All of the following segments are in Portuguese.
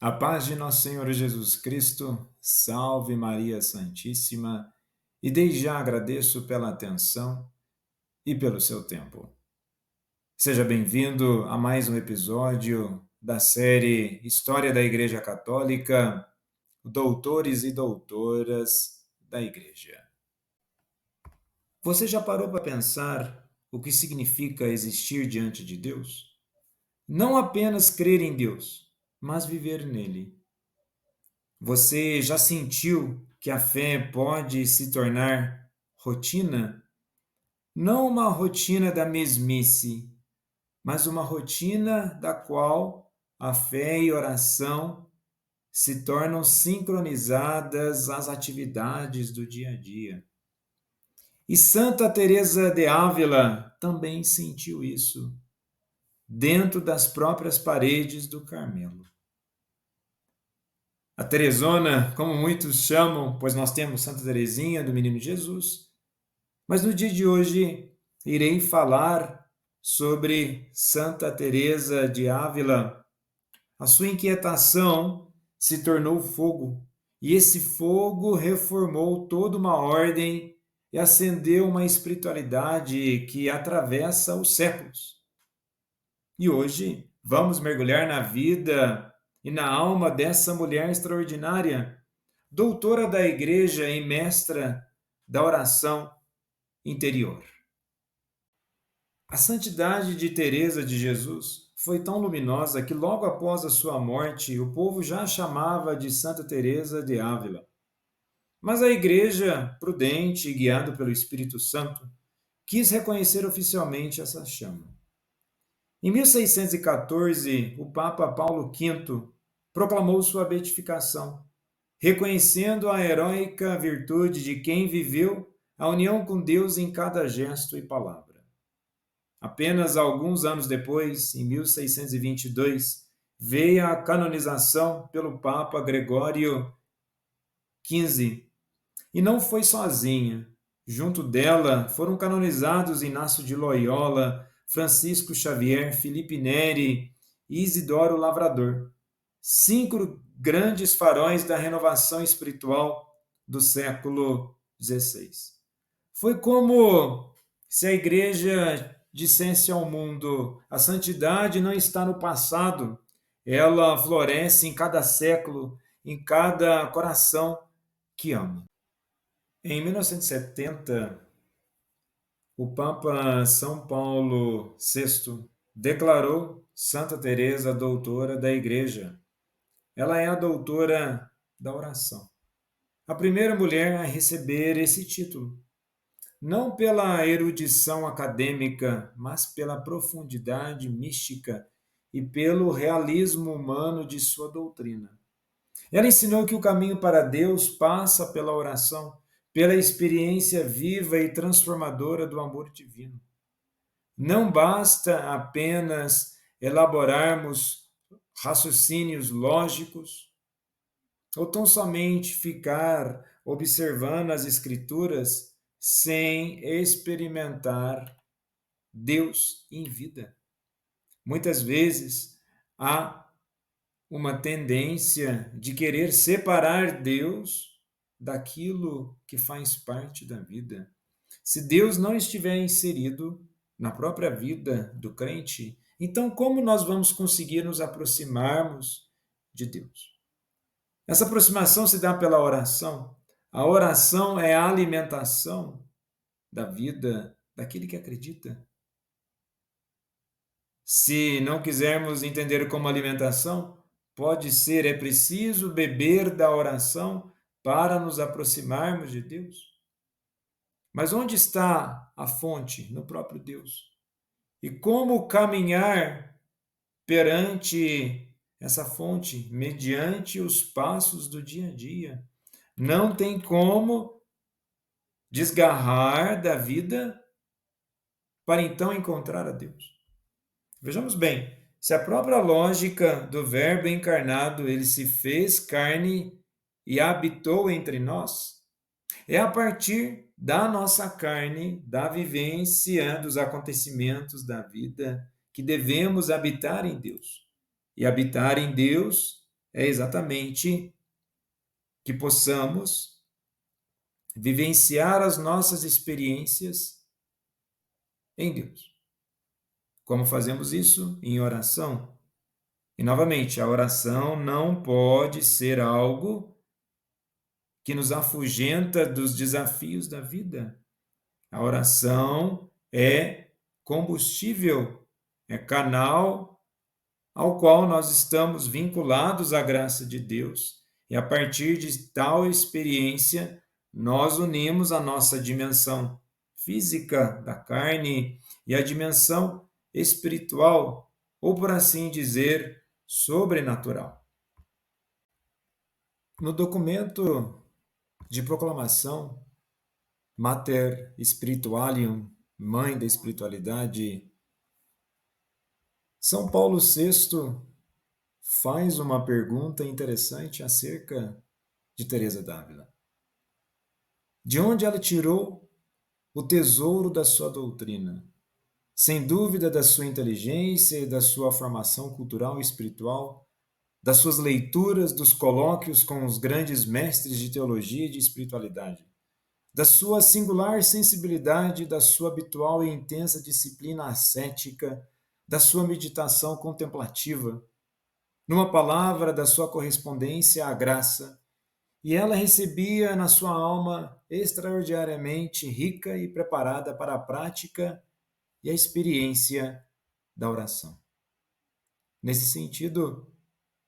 A paz de nosso Senhor Jesus Cristo, salve Maria Santíssima, e desde já agradeço pela atenção e pelo seu tempo. Seja bem-vindo a mais um episódio da série História da Igreja Católica, Doutores e Doutoras da Igreja. Você já parou para pensar o que significa existir diante de Deus? Não apenas crer em Deus, mas viver nele. Você já sentiu que a fé pode se tornar rotina? Não uma rotina da mesmice, mas uma rotina da qual a fé e oração se tornam sincronizadas às atividades do dia a dia. E Santa Teresa de Ávila também sentiu isso, dentro das próprias paredes do Carmelo. A Teresona, como muitos chamam, pois nós temos Santa Teresinha do Menino Jesus, mas no dia de hoje irei falar sobre Santa Teresa de Ávila. A sua inquietação se tornou fogo, e esse fogo reformou toda uma ordem e acendeu uma espiritualidade que atravessa os séculos. E hoje vamos mergulhar na vida e na alma dessa mulher extraordinária, doutora da Igreja e mestra da oração interior. A santidade de Teresa de Jesus foi tão luminosa que logo após a sua morte, o povo já a chamava de Santa Teresa de Ávila. Mas a Igreja, prudente e guiada pelo Espírito Santo, quis reconhecer oficialmente essa chama. Em 1614, o Papa Paulo V proclamou sua beatificação, reconhecendo a heróica virtude de quem viveu a união com Deus em cada gesto e palavra. Apenas alguns anos depois, em 1622, veio a canonização pelo Papa Gregório XV. E não foi sozinha. Junto dela foram canonizados Inácio de Loyola, Francisco Xavier, Felipe Neri e Isidoro Lavrador, 5 grandes faróis da renovação espiritual do século XVI. Foi como se a Igreja dissesse ao mundo: a santidade não está no passado, ela floresce em cada século, em cada coração que ama. Em 1970, o Papa São Paulo VI declarou Santa Teresa doutora da Igreja. Ela é a doutora da oração. A primeira mulher a receber esse título, não pela erudição acadêmica, mas pela profundidade mística e pelo realismo humano de sua doutrina. Ela ensinou que o caminho para Deus passa pela oração, pela experiência viva e transformadora do amor divino. Não basta apenas elaborarmos raciocínios lógicos, ou tão somente ficar observando as Escrituras sem experimentar Deus em vida. Muitas vezes há uma tendência de querer separar Deus daquilo que faz parte da vida. Se Deus não estiver inserido na própria vida do crente, então como nós vamos conseguir nos aproximarmos de Deus? Essa aproximação se dá pela oração. A oração é a alimentação da vida daquele que acredita. Se não quisermos entender como alimentação, pode ser, é preciso beber da oração para nos aproximarmos de Deus. Mas onde está a fonte? No próprio Deus. E como caminhar perante essa fonte? Mediante os passos do dia a dia. Não tem como desgarrar da vida para então encontrar a Deus. Vejamos bem, se a própria lógica do Verbo encarnado, ele se fez carne e habitou entre nós, é a partir da nossa carne, da vivência dos acontecimentos da vida, que devemos habitar em Deus. E habitar em Deus é exatamente que possamos vivenciar as nossas experiências em Deus. Como fazemos isso? Em oração. E, novamente, a oração não pode ser algo que nos afugenta dos desafios da vida. A oração é combustível, é canal ao qual nós estamos vinculados à graça de Deus. E a partir de tal experiência, nós unimos a nossa dimensão física da carne e a dimensão espiritual, ou por assim dizer, sobrenatural. No documento de proclamação Mater Spiritualium, Mãe da Espiritualidade, São Paulo VI faz uma pergunta interessante acerca de Teresa d'Ávila. De onde ela tirou o tesouro da sua doutrina? Sem dúvida da sua inteligência e da sua formação cultural e espiritual, das suas leituras, dos colóquios com os grandes mestres de teologia e de espiritualidade, da sua singular sensibilidade, da sua habitual e intensa disciplina ascética, da sua meditação contemplativa, numa palavra, da sua correspondência à graça, e ela recebia na sua alma extraordinariamente rica e preparada para a prática e a experiência da oração. Nesse sentido,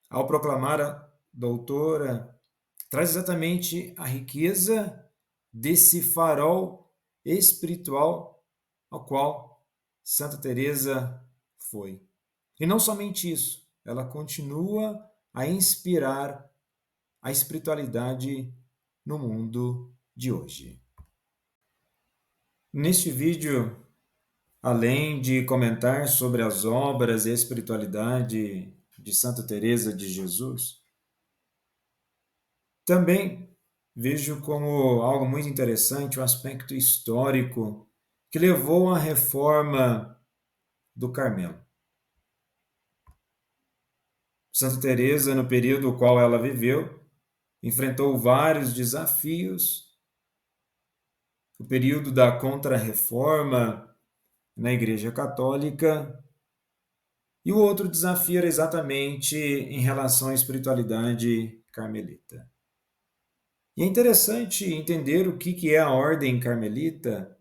ao proclamar a doutora, traz exatamente a riqueza desse farol espiritual ao qual Santa Teresa foi. E não somente isso, ela continua a inspirar a espiritualidade no mundo de hoje. Neste vídeo, além de comentar sobre as obras e a espiritualidade de Santa Teresa de Jesus, também vejo como algo muito interessante o aspecto histórico que levou à reforma do Carmelo. Santa Teresa, no período no qual ela viveu, enfrentou vários desafios. O período da Contra-Reforma na Igreja Católica. E o outro desafio era exatamente em relação à espiritualidade carmelita. E é interessante entender o que é a Ordem Carmelita,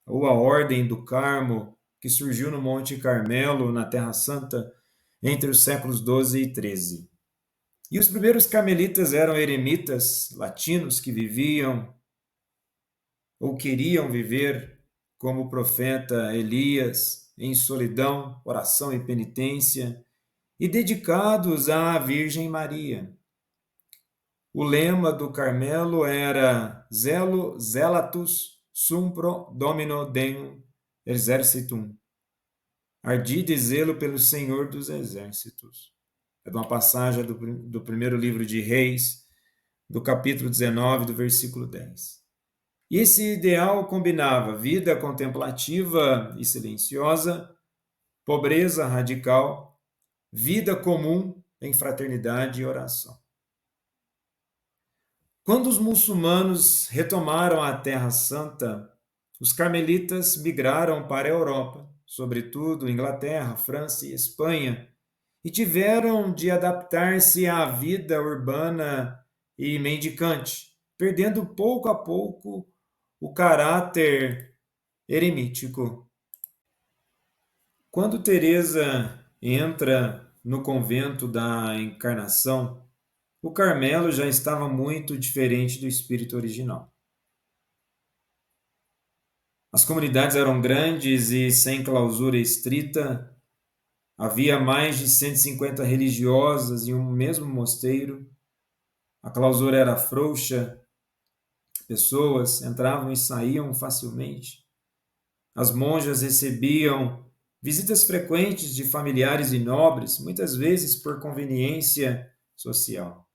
ou a Ordem do Carmo, que surgiu no Monte Carmelo, na Terra Santa, entre os séculos XII e XIII. E os primeiros carmelitas eram eremitas latinos que viviam ou queriam viver como o profeta Elias, em solidão, oração e penitência, e dedicados à Virgem Maria. O lema do Carmelo era Zelo Zelatus Sum pro Domino Deum Exercitum. Ardide zelo pelo Senhor dos Exércitos. É de uma passagem do primeiro livro de Reis, do capítulo 19, do versículo 10. E esse ideal combinava vida contemplativa e silenciosa, pobreza radical, vida comum em fraternidade e oração. Quando os muçulmanos retomaram a Terra Santa, os carmelitas migraram para a Europa, sobretudo Inglaterra, França e Espanha, e tiveram de adaptar-se à vida urbana e mendicante, perdendo pouco a pouco o caráter eremítico. Quando Teresa entra no convento da Encarnação, o Carmelo já estava muito diferente do espírito original. As comunidades eram grandes e sem clausura estrita. Havia mais de 150 religiosas em um mesmo mosteiro. A clausura era frouxa. Pessoas entravam e saíam facilmente. As monjas recebiam visitas frequentes de familiares e nobres, muitas vezes por conveniência social.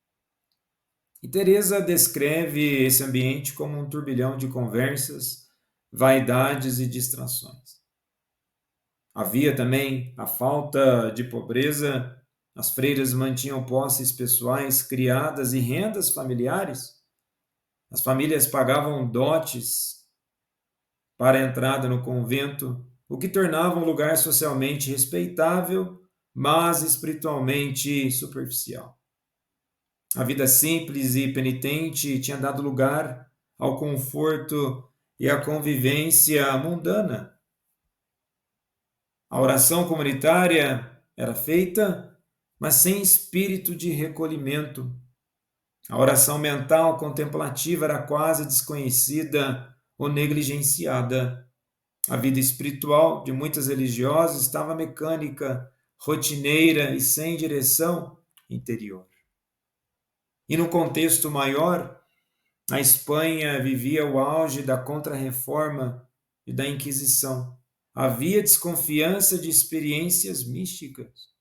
E Teresa descreve esse ambiente como um turbilhão de conversas, vaidades e distrações. Havia também a falta de pobreza, As freiras mantinham posses pessoais, criadas e rendas familiares. As famílias pagavam dotes para a entrada no convento, o que tornava um lugar socialmente respeitável, mas espiritualmente superficial. A vida simples e penitente tinha dado lugar ao conforto e à convivência mundana. A oração comunitária era feita, mas sem espírito de recolhimento. A oração mental contemplativa era quase desconhecida ou negligenciada. A vida espiritual de muitas religiosas estava mecânica, rotineira e sem direção interior. E no contexto maior, a Espanha vivia o auge da Contra-Reforma e da Inquisição. Havia desconfiança de experiências místicas.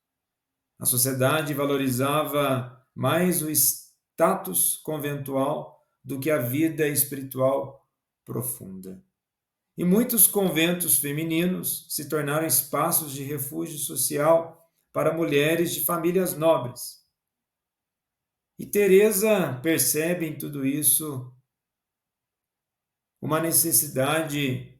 A sociedade valorizava mais o status conventual do que a vida espiritual profunda. E muitos conventos femininos se tornaram espaços de refúgio social para mulheres de famílias nobres. E Teresa percebe em tudo isso uma necessidade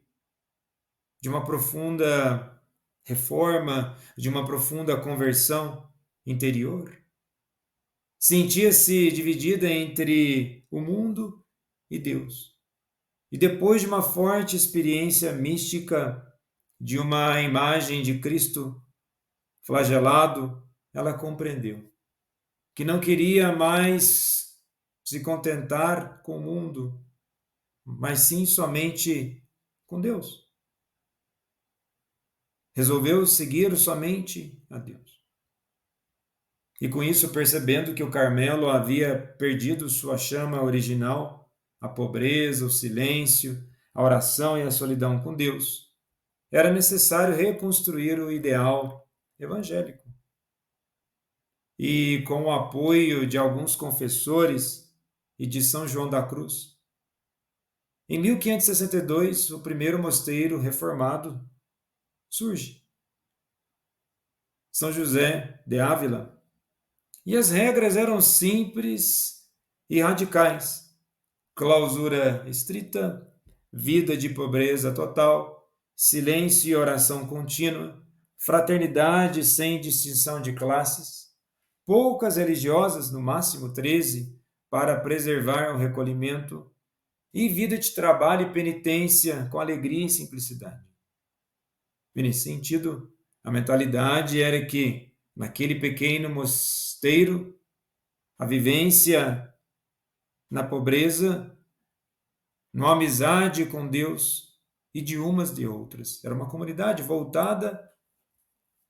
de uma profunda reforma, de uma profunda conversão interior. Sentia-se dividida entre o mundo e Deus. E depois de uma forte experiência mística de uma imagem de Cristo flagelado, ela compreendeu que não queria mais se contentar com o mundo, mas sim somente com Deus. Resolveu seguir somente a Deus. E com isso, percebendo que o Carmelo havia perdido sua chama original, a pobreza, o silêncio, a oração e a solidão com Deus, era necessário reconstruir o ideal evangélico. E com o apoio de alguns confessores e de São João da Cruz, em 1562, o primeiro mosteiro reformado surge. São José de Ávila. E as regras eram simples e radicais. Clausura estrita, vida de pobreza total, silêncio e oração contínua, fraternidade sem distinção de classes, poucas religiosas, no máximo 13, para preservar o recolhimento, e vida de trabalho e penitência com alegria e simplicidade. E nesse sentido, a mentalidade era que, naquele pequeno mosteiro, a vivência na pobreza, numa amizade com Deus e de umas de outras. Era uma comunidade voltada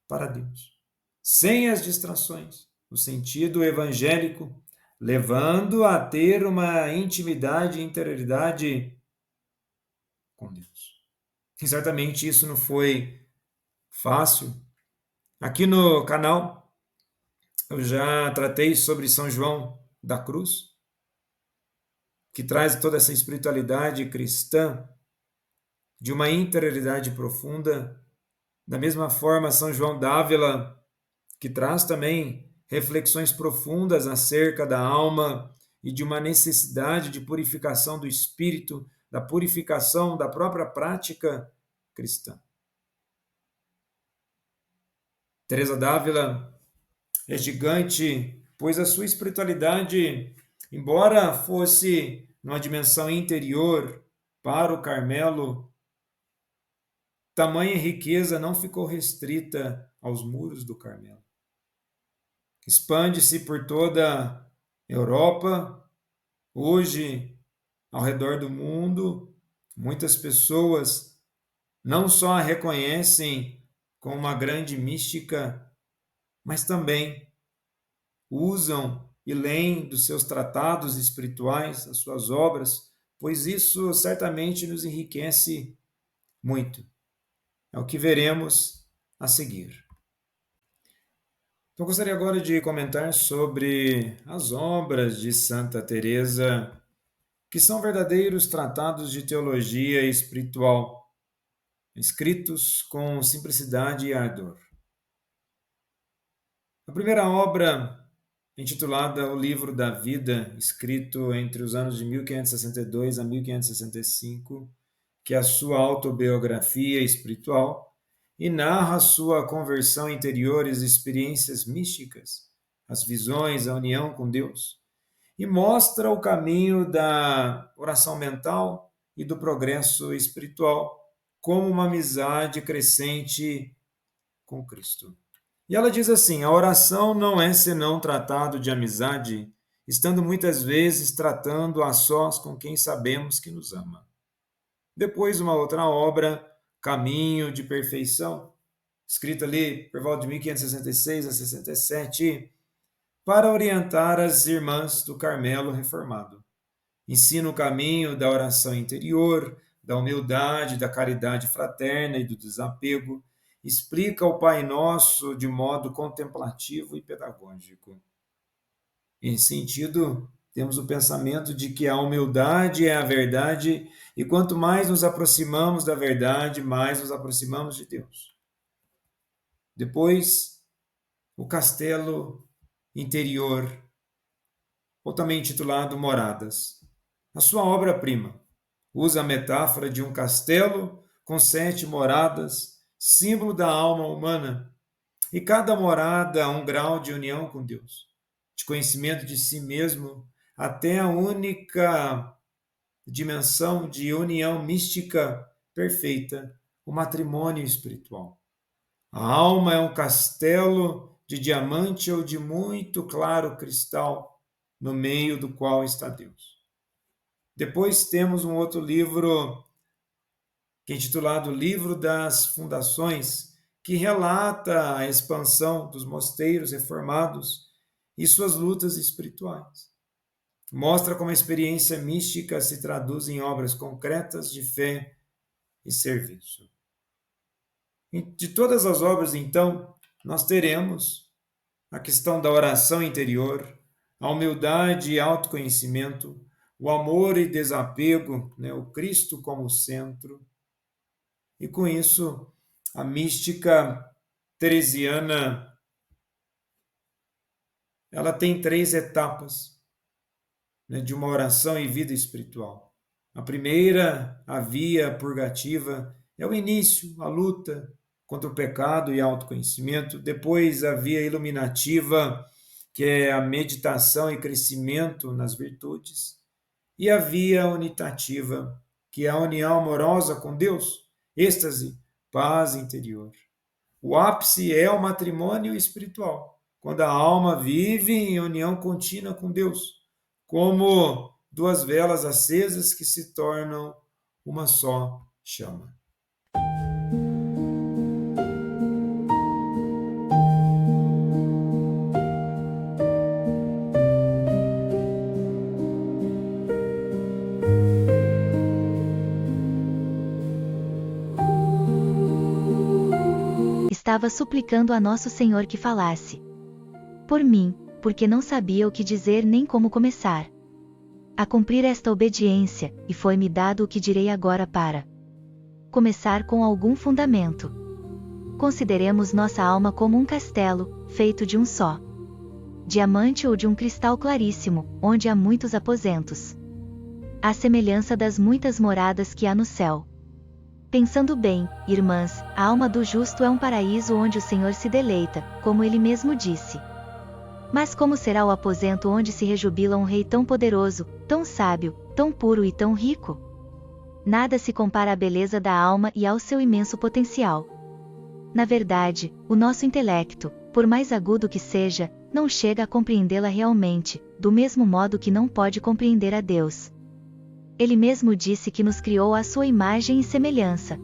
para Deus, sem as distrações, no sentido evangélico, levando a ter uma intimidade e interioridade com Deus. E certamente isso não foi fácil. Aqui no canal eu já tratei sobre São João da Cruz, que traz toda essa espiritualidade cristã de uma interioridade profunda. Da mesma forma, São João d'Ávila, que traz também reflexões profundas acerca da alma e de uma necessidade de purificação do espírito, da purificação da própria prática cristã. Teresa d'Ávila é gigante, pois a sua espiritualidade, embora fosse numa dimensão interior para o Carmelo, tamanha riqueza não ficou restrita aos muros do Carmelo. Expande-se por toda a Europa, hoje, ao redor do mundo, muitas pessoas não só a reconhecem como uma grande mística, mas também usam e leem dos seus tratados espirituais, as suas obras, pois isso certamente nos enriquece muito. É o que veremos a seguir. Então, gostaria agora de comentar sobre as obras de Santa Teresa, que são verdadeiros tratados de teologia espiritual, escritos com simplicidade e ardor. A primeira obra, intitulada O Livro da Vida, escrito entre os anos de 1562 a 1565, que é a sua autobiografia espiritual e narra sua conversão interior e as experiências místicas, as visões, a união com Deus, e mostra o caminho da oração mental e do progresso espiritual como uma amizade crescente com Cristo. E ela diz assim: a oração não é senão tratado de amizade, estando muitas vezes tratando a sós com quem sabemos que nos ama. Depois, uma outra obra, Caminho de Perfeição, escrita ali por volta de 1566 a 67, para orientar as irmãs do Carmelo Reformado. Ensina o caminho da oração interior, da humildade, da caridade fraterna e do desapego. Explica o Pai Nosso de modo contemplativo e pedagógico. Em sentido, temos o pensamento de que a humildade é a verdade e quanto mais nos aproximamos da verdade, mais nos aproximamos de Deus. Depois, o castelo interior, ou também intitulado Moradas. A sua obra-prima usa a metáfora de um castelo com 7 moradas, símbolo da alma humana, e cada morada um grau de união com Deus, de conhecimento de si mesmo, até a única dimensão de união mística perfeita, o matrimônio espiritual. A alma é um castelo de diamante ou de muito claro cristal, no meio do qual está Deus. Depois temos um outro livro, que é intitulado Livro das Fundações, que relata a expansão dos mosteiros reformados e suas lutas espirituais. Mostra como a experiência mística se traduz em obras concretas de fé e serviço. De todas as obras, então, nós teremos a questão da oração interior, a humildade e autoconhecimento, o amor e desapego, né, o Cristo como centro. E com isso, a mística teresiana, ela tem 3 etapas, né, de uma oração e vida espiritual. A primeira, a via purgativa, é o início, a luta contra o pecado e autoconhecimento. Depois, a via iluminativa, que é a meditação e crescimento nas virtudes. E a via unitativa, que é a união amorosa com Deus, êxtase, paz interior. O ápice é o matrimônio espiritual, quando a alma vive em união contínua com Deus, como 2 velas acesas que se tornam uma só chama. Estava suplicando a Nosso Senhor que falasse por mim, porque não sabia o que dizer nem como começar a cumprir esta obediência, e foi-me dado o que direi agora para começar com algum fundamento. Consideremos nossa alma como um castelo, feito de um só diamante ou de um cristal claríssimo, onde há muitos aposentos, à semelhança das muitas moradas que há no céu. Pensando bem, irmãs, a alma do justo é um paraíso onde o Senhor se deleita, como ele mesmo disse. Mas como será o aposento onde se rejubila um rei tão poderoso, tão sábio, tão puro e tão rico? Nada se compara à beleza da alma e ao seu imenso potencial. Na verdade, o nosso intelecto, por mais agudo que seja, não chega a compreendê-la realmente, do mesmo modo que não pode compreender a Deus. Ele mesmo disse que nos criou à sua imagem e semelhança.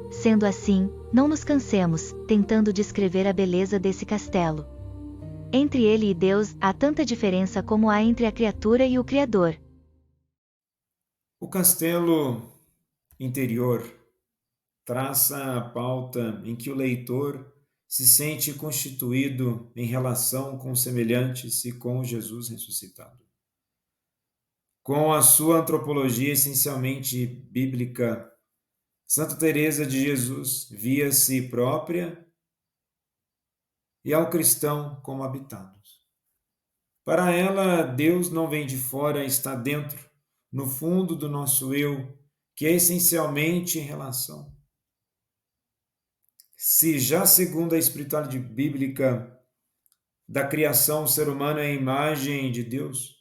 Sendo assim, não nos cansemos, tentando descrever a beleza desse castelo. Entre ele e Deus há tanta diferença como há entre a criatura e o Criador. O castelo interior traça a pauta em que o leitor se sente constituído em relação com os semelhantes e com Jesus ressuscitado. Com a sua antropologia essencialmente bíblica, Santa Teresa de Jesus via si própria e ao cristão como habitados. Para ela, Deus não vem de fora, está dentro, no fundo do nosso eu, que é essencialmente relação. Se já segundo a espiritualidade bíblica da criação, o ser humano é a imagem de Deus,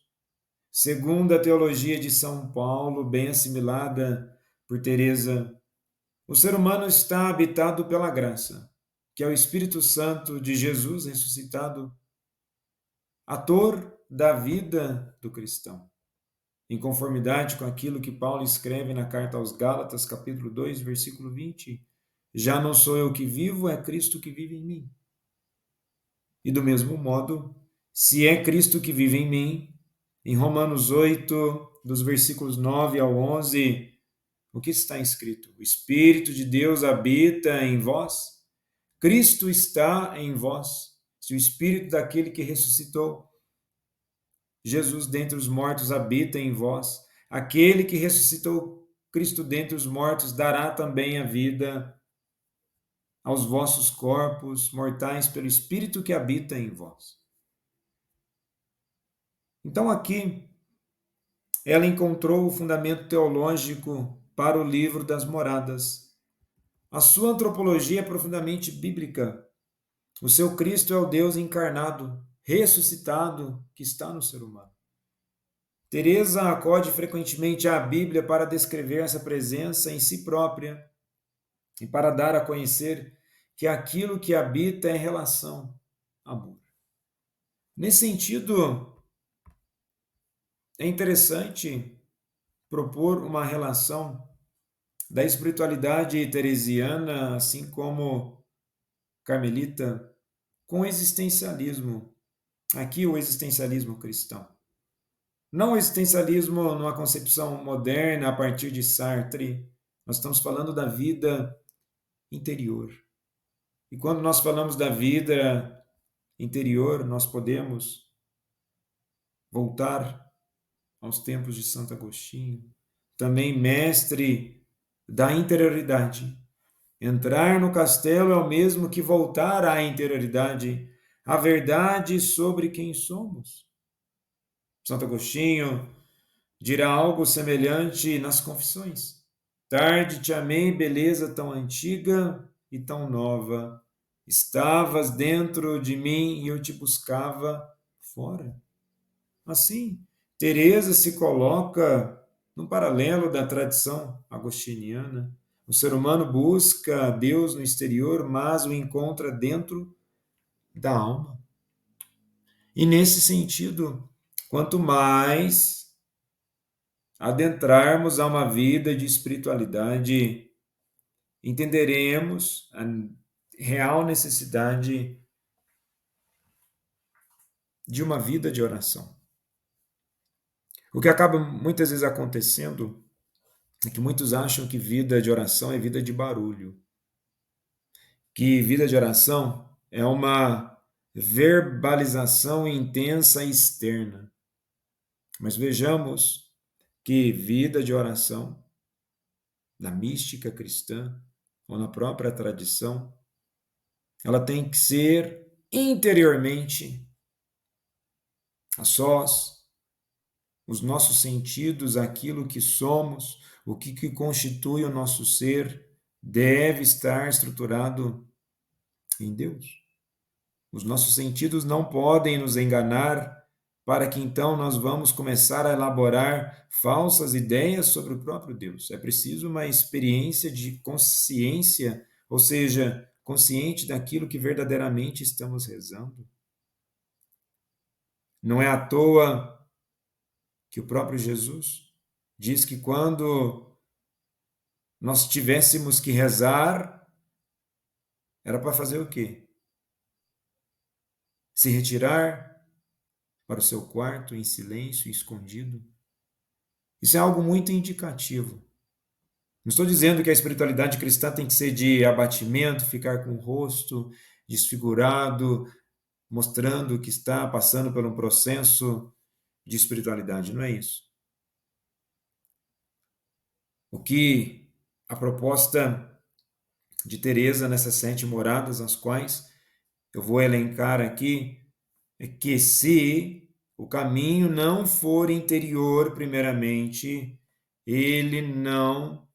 segundo a teologia de São Paulo, bem assimilada por Teresa, o ser humano está habitado pela graça, que é o Espírito Santo de Jesus ressuscitado, ator da vida do cristão, em conformidade com aquilo que Paulo escreve na carta aos Gálatas, capítulo 2, versículo 20. Já não sou eu que vivo, é Cristo que vive em mim. E do mesmo modo, se é Cristo que vive em mim, em Romanos 8, dos versículos 9 ao 11, o que está escrito? O Espírito de Deus habita em vós, Cristo está em vós. Se o Espírito daquele que ressuscitou Jesus dentre os mortos habita em vós, aquele que ressuscitou Cristo dentre os mortos dará também a vida aos vossos corpos mortais pelo Espírito que habita em vós. Então aqui ela encontrou o fundamento teológico para o livro das Moradas. A sua antropologia é profundamente bíblica. O seu Cristo é o Deus encarnado, ressuscitado, que está no ser humano. Teresa acode frequentemente à Bíblia para descrever essa presença em si própria e para dar a conhecer que aquilo que habita é relação, amor. Nesse sentido, é interessante propor uma relação da espiritualidade teresiana, assim como carmelita, com o existencialismo. Aqui o existencialismo cristão. Não o existencialismo numa concepção moderna a partir de Sartre. Nós estamos falando da vida interior. E quando nós falamos da vida interior, nós podemos voltar aos tempos de Santo Agostinho, também mestre da interioridade. Entrar no castelo é o mesmo que voltar à interioridade, à verdade sobre quem somos. Santo Agostinho dirá algo semelhante nas Confissões. Tarde te amei, beleza tão antiga e tão nova. Estavas dentro de mim e eu te buscava fora. Assim, Teresa se coloca no paralelo da tradição agostiniana. O ser humano busca Deus no exterior, mas o encontra dentro da alma. E nesse sentido, quanto mais adentrarmos a uma vida de espiritualidade, entenderemos a real necessidade de uma vida de oração. O que acaba muitas vezes acontecendo é que muitos acham que vida de oração é vida de barulho, que vida de oração é uma verbalização intensa e externa. Mas vejamos que vida de oração, na mística cristã ou na própria tradição, ela tem que ser interiormente, a sós, os nossos sentidos, aquilo que somos, o que constitui o nosso ser, deve estar estruturado em Deus. Os nossos sentidos não podem nos enganar, para que então nós vamos começar a elaborar falsas ideias sobre o próprio Deus. É preciso uma experiência de consciência, ou seja, consciente daquilo que verdadeiramente estamos rezando. Não é à toa que o próprio Jesus diz que quando nós tivéssemos que rezar, era para fazer o quê? Se retirar para o seu quarto em silêncio, escondido. Isso é algo muito indicativo. Não estou dizendo que a espiritualidade cristã tem que ser de abatimento, ficar com o rosto desfigurado, mostrando que está passando por um processo de espiritualidade. Não é isso. O que a proposta de Teresa nessas 7 moradas, as quais eu vou elencar aqui, é que se o caminho não for interior, primeiramente, ele não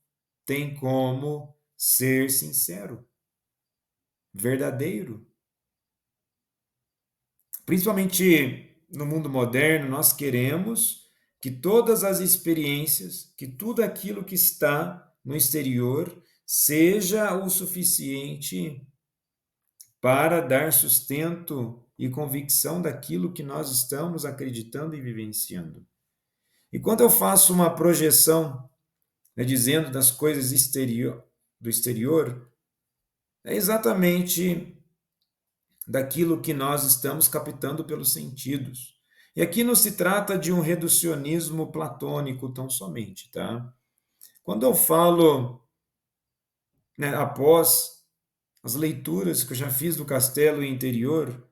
tem como ser sincero, verdadeiro. Principalmente no mundo moderno, nós queremos que todas as experiências, que tudo aquilo que está no exterior seja o suficiente para dar sustento e convicção daquilo que nós estamos acreditando e vivenciando. E quando eu faço uma projeção, né, dizendo das coisas do exterior, é exatamente daquilo que nós estamos captando pelos sentidos. E aqui não se trata de um reducionismo platônico tão somente, tá? Quando eu falo, né, após as leituras que eu já fiz do Castelo Interior,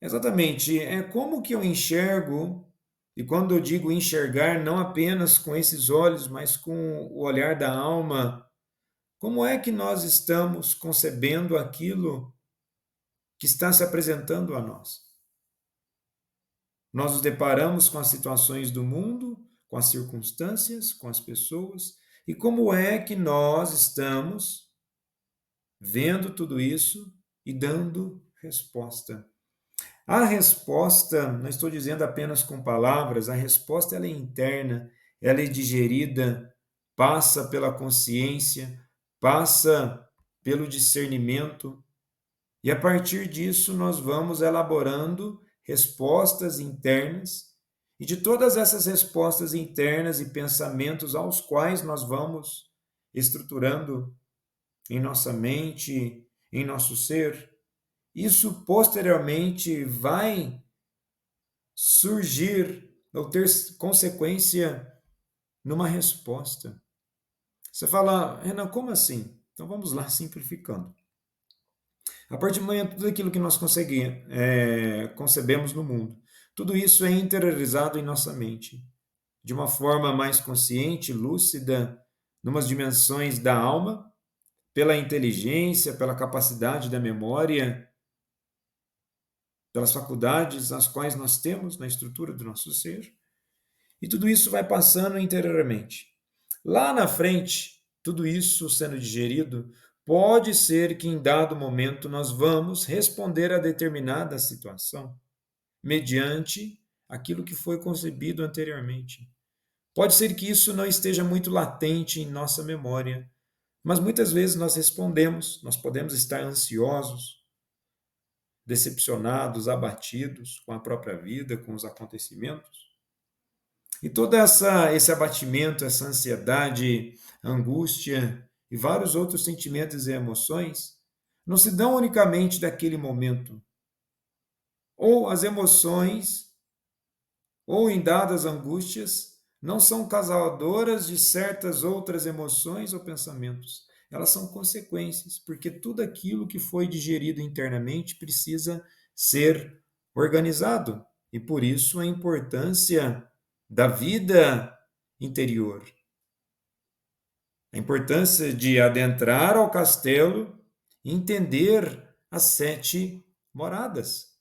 exatamente, é como que eu enxergo, e quando eu digo enxergar, não apenas com esses olhos, mas com o olhar da alma, como é que nós estamos concebendo aquilo que está se apresentando a nós? Nós nos deparamos com as situações do mundo, com as circunstâncias, com as pessoas, e como é que nós estamos vendo tudo isso e dando resposta? A resposta, não estou dizendo apenas com palavras, a resposta ela é interna, ela é digerida, passa pela consciência, passa pelo discernimento, e a partir disso nós vamos elaborando respostas internas, e de todas essas respostas internas e pensamentos aos quais nós vamos estruturando em nossa mente, em nosso ser, isso posteriormente vai surgir ou ter consequência numa resposta. Você fala, Renan, como assim? Então vamos lá, simplificando. A partir do momento, tudo aquilo que nós concebemos no mundo, tudo isso é interiorizado em nossa mente, de uma forma mais consciente, lúcida, numas dimensões da alma, pela inteligência, pela capacidade da memória, pelas faculdades as quais nós temos na estrutura do nosso ser, e tudo isso vai passando interiormente. Lá na frente, tudo isso sendo digerido, pode ser que em dado momento nós vamos responder a determinada situação mediante aquilo que foi concebido anteriormente. Pode ser que isso não esteja muito latente em nossa memória, mas muitas vezes nós respondemos, nós podemos estar ansiosos, decepcionados, abatidos com a própria vida, com os acontecimentos. E todo esse abatimento, essa ansiedade, angústia e vários outros sentimentos e emoções não se dão unicamente daquele momento. Ou as emoções, ou em dadas angústias, não são causadoras de certas outras emoções ou pensamentos. Elas são consequências, porque tudo aquilo que foi digerido internamente precisa ser organizado. E por isso a importância da vida interior. A importância de adentrar ao castelo e entender as 7 moradas.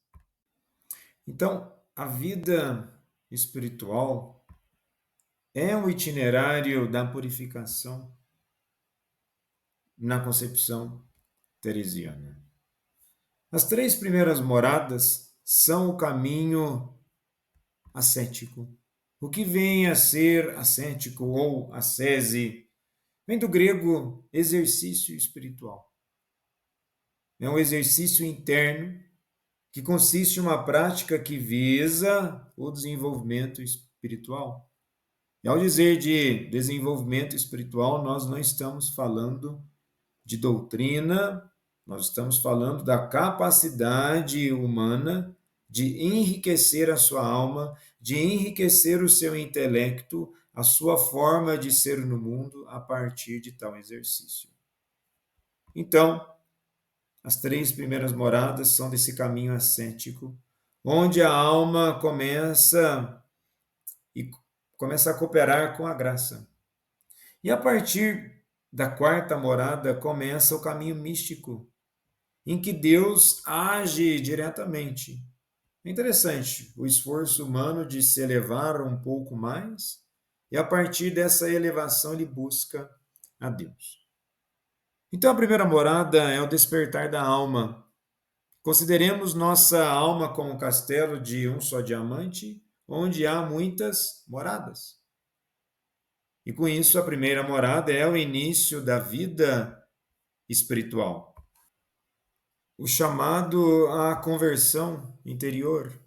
Então, a vida espiritual é um itinerário da purificação na concepção teresiana. As 3 primeiras moradas são o caminho ascético. O que vem a ser ascético ou ascese vem do grego exercício espiritual. É um exercício interno que consiste em uma prática que visa o desenvolvimento espiritual. E ao dizer de desenvolvimento espiritual, nós não estamos falando de doutrina, nós estamos falando da capacidade humana de enriquecer a sua alma, de enriquecer o seu intelecto, a sua forma de ser no mundo a partir de tal exercício. Então, as 3 primeiras moradas são desse caminho ascético, onde a alma começa a cooperar com a graça. E a partir da 4ª morada começa o caminho místico, em que Deus age diretamente. É interessante o esforço humano de se elevar um pouco mais, e a partir dessa elevação ele busca a Deus. Então a primeira morada é o despertar da alma. Consideremos nossa alma como um castelo de um só diamante, onde há muitas moradas. E com isso, a primeira morada é o início da vida espiritual. O chamado à conversão interior.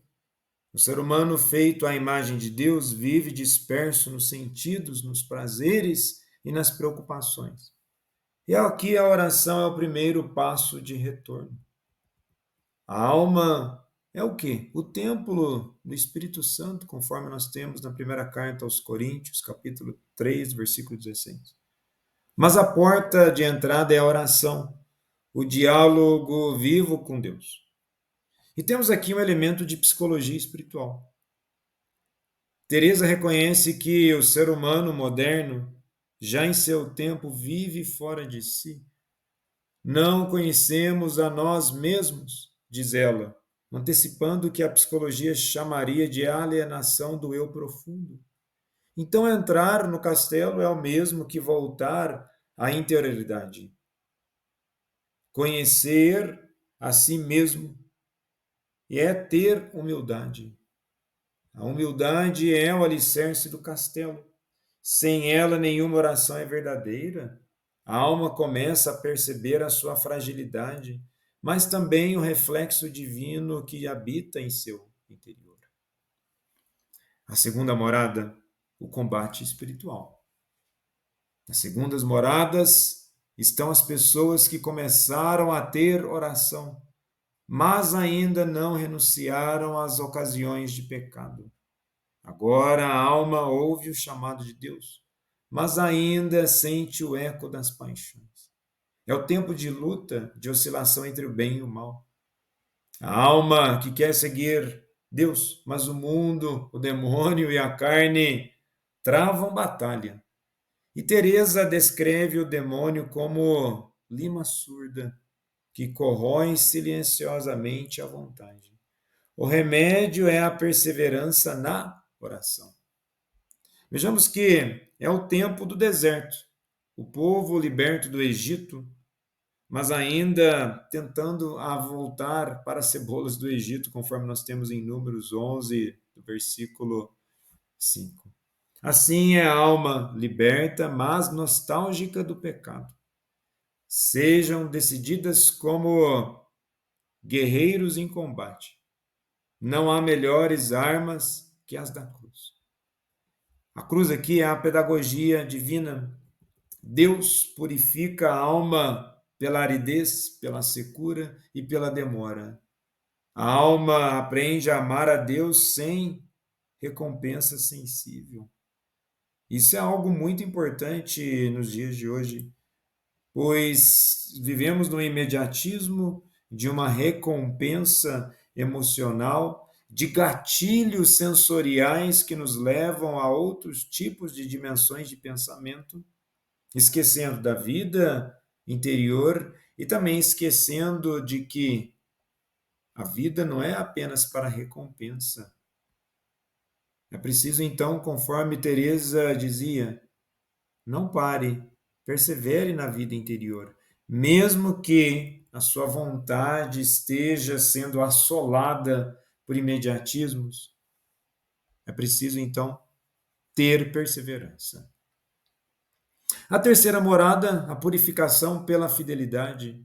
O ser humano feito à imagem de Deus vive disperso nos sentidos, nos prazeres e nas preocupações. E aqui a oração é o primeiro passo de retorno. A alma é o quê? O templo do Espírito Santo, conforme nós temos na primeira carta aos Coríntios, capítulo 3, versículo 16. Mas a porta de entrada é a oração, o diálogo vivo com Deus. E temos aqui um elemento de psicologia espiritual. Teresa reconhece que o ser humano moderno, já em seu tempo, vive fora de si. Não conhecemos a nós mesmos, diz ela, antecipando o que a psicologia chamaria de alienação do eu profundo. Então, entrar no castelo é o mesmo que voltar à interioridade. Conhecer a si mesmo é ter humildade. A humildade é o alicerce do castelo. Sem ela, nenhuma oração é verdadeira. A alma começa a perceber a sua fragilidade, mas também o reflexo divino que habita em seu interior. A segunda morada, o combate espiritual. Nas segundas moradas estão as pessoas que começaram a ter oração, mas ainda não renunciaram às ocasiões de pecado. Agora a alma ouve o chamado de Deus, mas ainda sente o eco das paixões. É o tempo de luta, de oscilação entre o bem e o mal. A alma que quer seguir Deus, mas o mundo, o demônio e a carne travam batalha. E Teresa descreve o demônio como lima surda que corrói silenciosamente a vontade. O remédio é a perseverança na oração. Vejamos que é o tempo do deserto. O povo liberto do Egito, mas ainda tentando a voltar para as cebolas do Egito, conforme nós temos em Números 11, do versículo 5. Assim é a alma liberta, mas nostálgica do pecado. Sejam decididas como guerreiros em combate. Não há melhores armas que as da cruz. A cruz aqui é a pedagogia divina. Deus purifica a alma pela aridez, pela secura e pela demora. A alma aprende a amar a Deus sem recompensa sensível. Isso é algo muito importante nos dias de hoje, pois vivemos no imediatismo de uma recompensa emocional, de gatilhos sensoriais que nos levam a outros tipos de dimensões de pensamento, esquecendo da vida interior e também esquecendo de que a vida não é apenas para recompensa. É preciso então, conforme Teresa dizia, não pare, persevere na vida interior, mesmo que a sua vontade esteja sendo assolada por imediatismos. É preciso então ter perseverança. A terceira morada, a purificação pela fidelidade.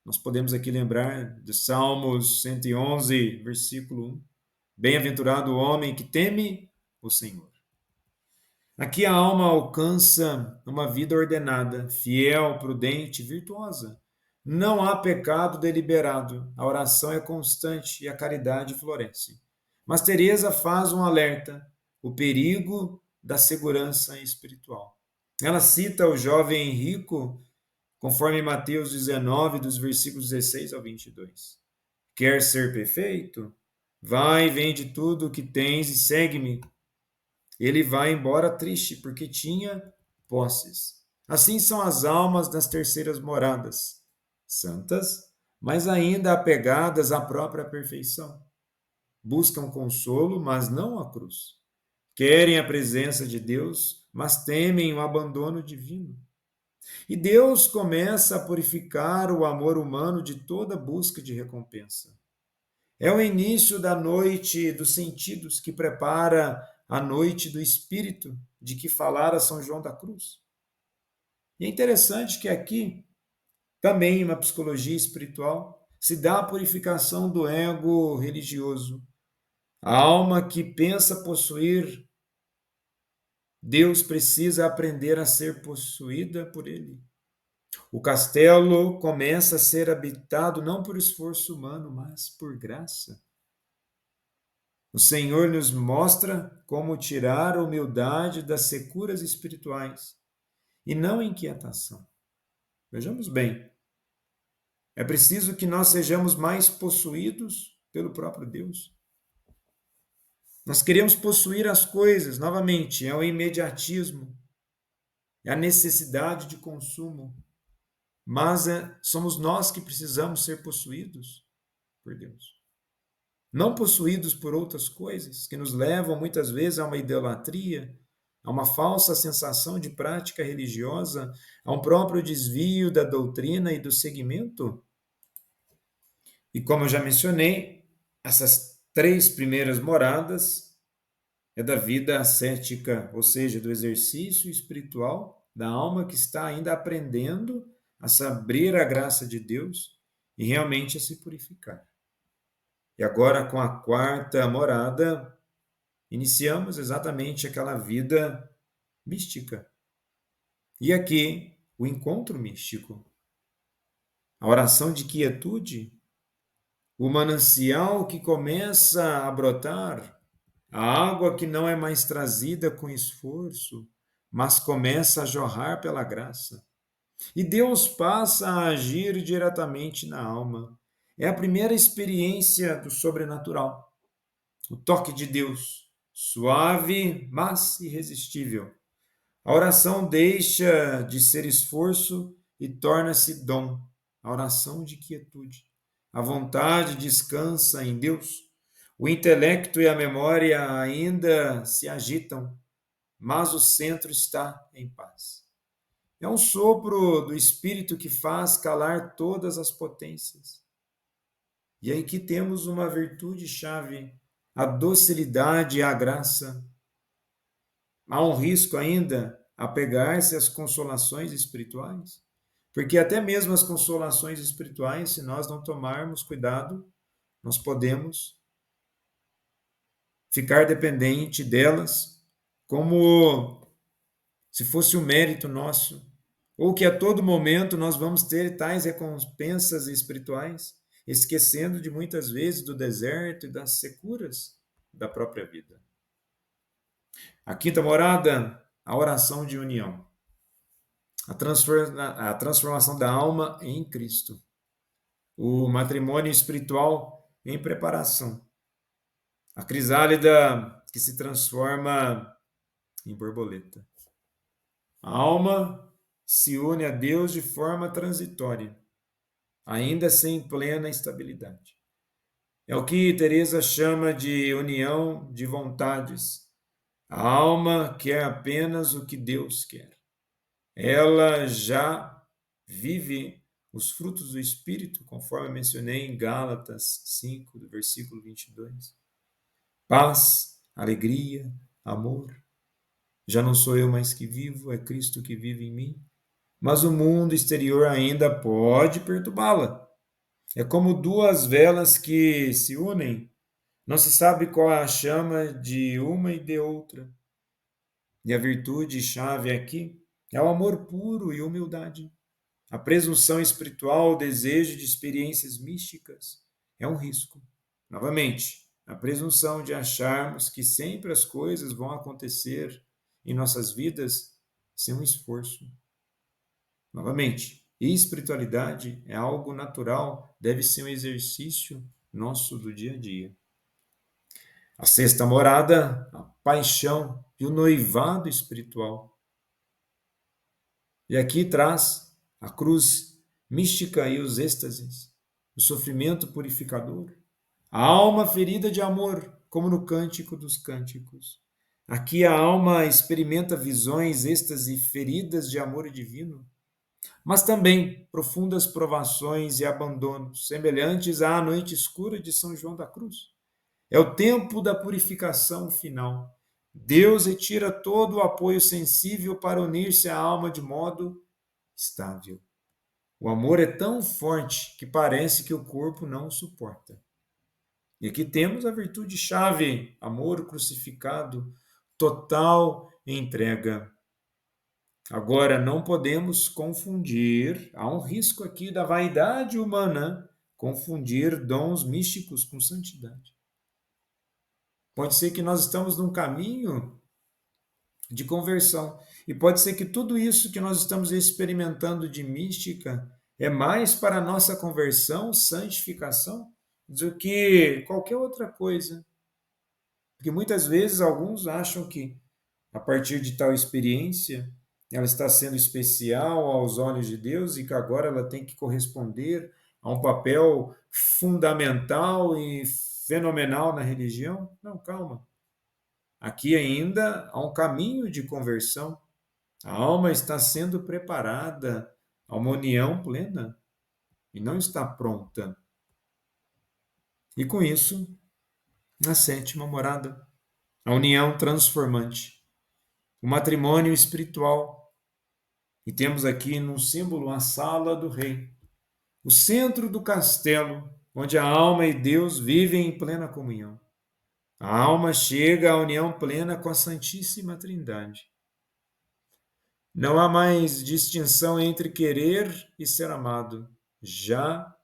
Nós podemos aqui lembrar de Salmos 111, versículo 1. Bem-aventurado o homem que teme o Senhor. Aqui a alma alcança uma vida ordenada, fiel, prudente, virtuosa. Não há pecado deliberado, a oração é constante e a caridade floresce. Mas Teresa faz um alerta, o perigo da segurança espiritual. Ela cita o jovem rico, conforme Mateus 19, dos versículos 16 ao 22. Quer ser perfeito? Vai, vende tudo o que tens e segue-me. Ele vai embora triste, porque tinha posses. Assim são as almas das terceiras moradas, santas, mas ainda apegadas à própria perfeição. Buscam consolo, mas não a cruz. Querem a presença de Deus, mas temem o abandono divino. E Deus começa a purificar o amor humano de toda busca de recompensa. É o início da noite dos sentidos que prepara a noite do espírito de que falara São João da Cruz. E é interessante que aqui, também uma psicologia espiritual, se dá a purificação do ego religioso. A alma que pensa possuir Deus precisa aprender a ser possuída por ele. O castelo começa a ser habitado não por esforço humano, mas por graça. O Senhor nos mostra como tirar a humildade das securas espirituais e não a inquietação. Vejamos bem, é preciso que nós sejamos mais possuídos pelo próprio Deus. Nós queremos possuir as coisas, novamente, é o imediatismo, é a necessidade de consumo, mas somos nós que precisamos ser possuídos por Deus. Não possuídos por outras coisas que nos levam muitas vezes a uma idolatria, a uma falsa sensação de prática religiosa, a um próprio desvio da doutrina e do seguimento. E como eu já mencionei, essas três primeiras moradas é da vida ascética, ou seja, do exercício espiritual da alma que está ainda aprendendo a se abrir à graça de Deus e realmente a se purificar. E agora, com a quarta morada, iniciamos exatamente aquela vida mística. E aqui, o encontro místico, a oração de quietude, o manancial que começa a brotar, a água que não é mais trazida com esforço, mas começa a jorrar pela graça. E Deus passa a agir diretamente na alma. É a primeira experiência do sobrenatural. O toque de Deus, suave, mas irresistível. A oração deixa de ser esforço e torna-se dom. A oração de quietude. A vontade descansa em Deus. O intelecto e a memória ainda se agitam, mas o centro está em paz. É um sopro do Espírito que faz calar todas as potências. E aí que temos uma virtude chave, a docilidade e a graça. Há um risco ainda a pegar-se às consolações espirituais, porque até mesmo as consolações espirituais, se nós não tomarmos cuidado, nós podemos ficar dependente delas como se fosse um mérito nosso, ou que a todo momento nós vamos ter tais recompensas espirituais, esquecendo de muitas vezes do deserto e das securas da própria vida. A quinta morada, a oração de união. A transformação da alma em Cristo. O matrimônio espiritual em preparação. A crisálida que se transforma em borboleta. A alma se une a Deus de forma transitória, ainda sem plena estabilidade. É o que Teresa chama de união de vontades. A alma quer apenas o que Deus quer. Ela já vive os frutos do Espírito, conforme mencionei em Gálatas 5, do versículo 22. Paz, alegria, amor. Já não sou eu mais que vivo, é Cristo que vive em mim. Mas o mundo exterior ainda pode perturbá-la. É como duas velas que se unem. Não se sabe qual é a chama de uma e de outra. E a virtude chave aqui é o amor puro e humildade. A presunção espiritual, o desejo de experiências místicas é um risco. Novamente, a presunção de acharmos que sempre as coisas vão acontecer em nossas vidas sem um esforço. Novamente, espiritualidade é algo natural, deve ser um exercício nosso do dia a dia. A sexta morada, a paixão e o noivado espiritual. E aqui traz a cruz mística e os êxtases. o sofrimento purificador, a alma ferida de amor, como no Cântico dos Cânticos. Aqui a alma experimenta visões, êxtase, feridas de amor divino, mas também profundas provações e abandonos, semelhantes à noite escura de São João da Cruz. É o tempo da purificação final. Deus retira todo o apoio sensível para unir-se à alma de modo estável. O amor é tão forte que parece que o corpo não o suporta. E aqui temos a virtude-chave: amor crucificado, total entrega. Agora, não podemos confundir, há um risco aqui da vaidade humana, confundir dons místicos com santidade. Pode ser que nós estamos num caminho de conversão, e pode ser que tudo isso que nós estamos experimentando de mística é mais para a nossa conversão, santificação, do que qualquer outra coisa. Porque muitas vezes alguns acham que, a partir de tal experiência, ela está sendo especial aos olhos de Deus e que agora ela tem que corresponder a um papel fundamental e fenomenal na religião. Não, calma. Aqui ainda há um caminho de conversão. A alma está sendo preparada a uma união plena e não está pronta. E com isso, a sétima morada, a união transformante, o matrimônio espiritual. E temos aqui no símbolo a sala do rei, o centro do castelo, onde a alma e Deus vivem em plena comunhão. A alma chega à união plena com a Santíssima Trindade. Não há mais distinção entre querer e ser amado. Já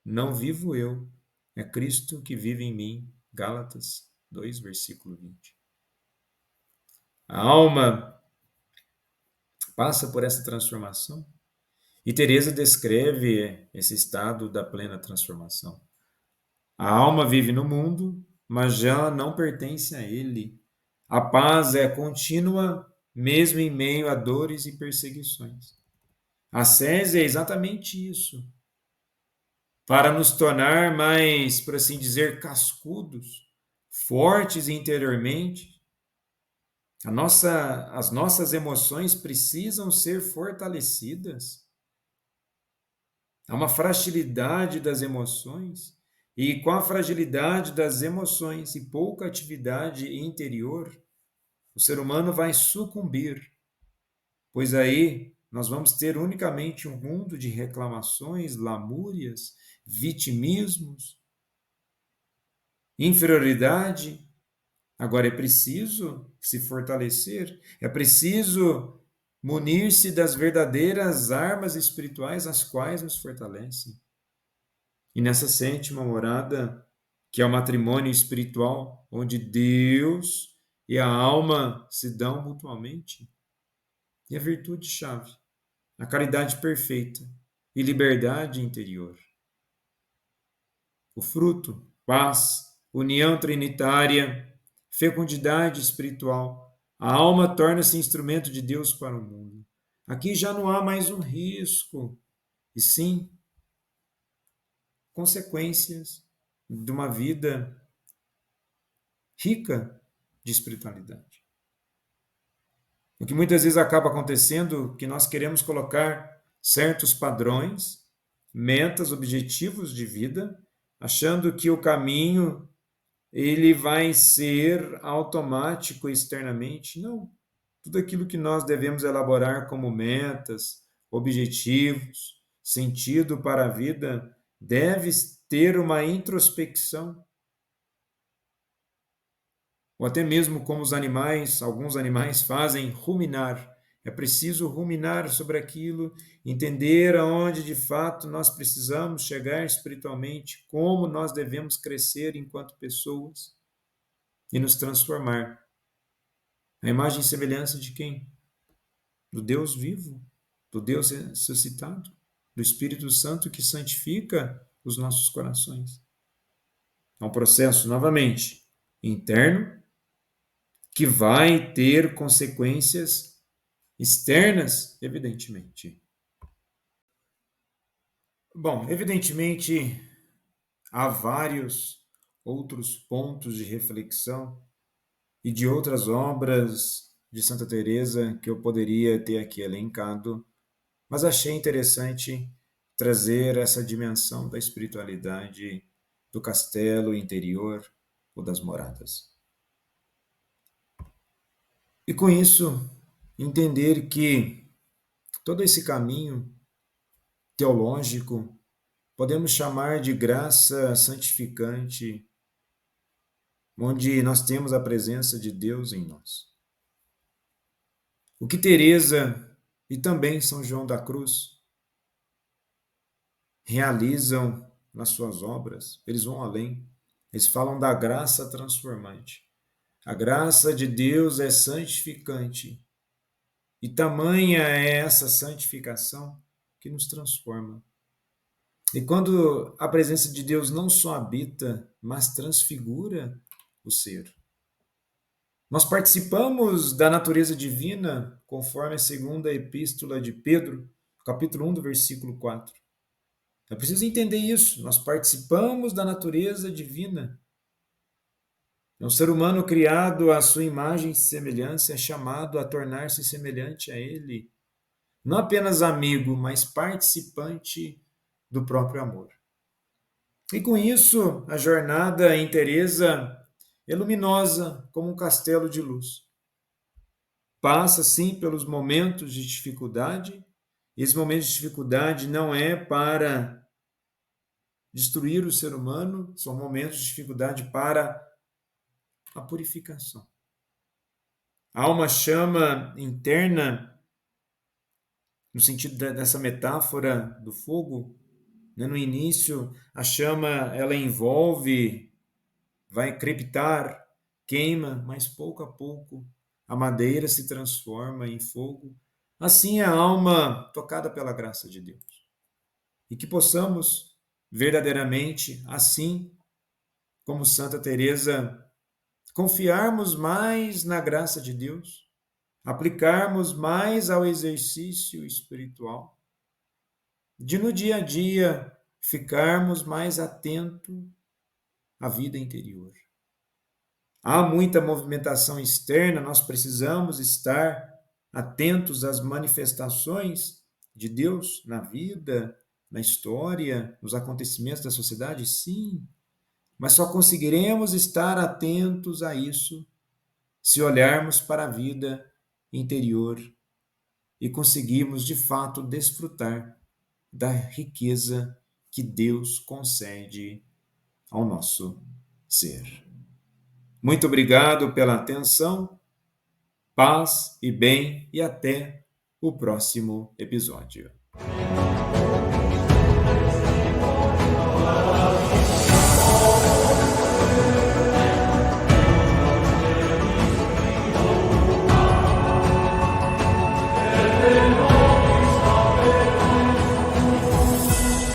não vivo eu, é Cristo que vive em mim. Gálatas 2, versículo 20. A alma passa por essa transformação e Teresa descreve esse estado da plena transformação. A alma vive no mundo, mas já não pertence a ele. A paz é contínua, mesmo em meio a dores e perseguições. A ascese é exatamente isso. Para nos tornar mais, por assim dizer, cascudos, fortes interiormente, as nossas emoções precisam ser fortalecidas. Há uma fragilidade das emoções, e com a fragilidade das emoções e pouca atividade interior, o ser humano vai sucumbir, pois aí nós vamos ter unicamente um mundo de reclamações, lamúrias, vitimismos, inferioridade. Agora é preciso se fortalecer, é preciso munir-se das verdadeiras armas espirituais, as quais nos fortalecem. E nessa sétima morada, que é o matrimônio espiritual, onde Deus e a alma se dão mutuamente, e a virtude-chave, a caridade perfeita e liberdade interior. O fruto, paz, união trinitária, fecundidade espiritual. A alma torna-se instrumento de Deus para o mundo. Aqui já não há mais um risco, e sim consequências de uma vida rica de espiritualidade. O que muitas vezes acaba acontecendo é que nós queremos colocar certos padrões, metas, objetivos de vida, achando que o caminho ele vai ser automático externamente. Não. Tudo aquilo que nós devemos elaborar como metas, objetivos, sentido para a vida, deve ter uma introspecção. Ou até mesmo como os animais, alguns animais fazem, ruminar. É preciso ruminar sobre aquilo, entender aonde de fato nós precisamos chegar espiritualmente, como nós devemos crescer enquanto pessoas e nos transformar. A imagem e semelhança de quem? Do Deus vivo, do Deus ressuscitado, do Espírito Santo que santifica os nossos corações. É um processo, novamente, interno, que vai ter consequências externas, evidentemente. Bom, evidentemente, há vários outros pontos de reflexão e de outras obras de Santa Teresa que eu poderia ter aqui elencado, mas achei interessante trazer essa dimensão da espiritualidade do castelo interior ou das moradas. E com isso, entender que todo esse caminho teológico podemos chamar de graça santificante, onde nós temos a presença de Deus em nós. O que Teresa e também São João da Cruz realizam nas suas obras, eles vão além. Eles falam da graça transformante. A graça de Deus é santificante. E tamanha é essa santificação que nos transforma. E quando a presença de Deus não só habita, mas transfigura o ser. Nós participamos da natureza divina, conforme a segunda epístola de Pedro, capítulo 1, do versículo 4. É preciso entender isso. Nós participamos da natureza divina. É um ser humano criado à sua imagem e semelhança, é chamado a tornar-se semelhante a ele. Não apenas amigo, mas participante do próprio amor. E com isso, a jornada em Teresa é luminosa como um castelo de luz. Passa, sim, pelos momentos de dificuldade. Esse momento de dificuldade não é para destruir o ser humano, são momentos de dificuldade para a purificação. Há uma chama interna, no sentido dessa metáfora do fogo, né? No início, a chama ela envolve, vai crepitar, queima, mas pouco a pouco a madeira se transforma em fogo. Assim é a alma tocada pela graça de Deus. E que possamos verdadeiramente, assim como Santa Teresa, confiarmos mais na graça de Deus, aplicarmos mais ao exercício espiritual, de no dia a dia ficarmos mais atentos à vida interior. Há muita movimentação externa, nós precisamos estar atentos às manifestações de Deus na vida, na história, nos acontecimentos da sociedade, sim, mas só conseguiremos estar atentos a isso se olharmos para a vida interior e conseguirmos de fato desfrutar da riqueza que Deus concede ao nosso ser. Muito obrigado pela atenção, paz e bem, e até o próximo episódio.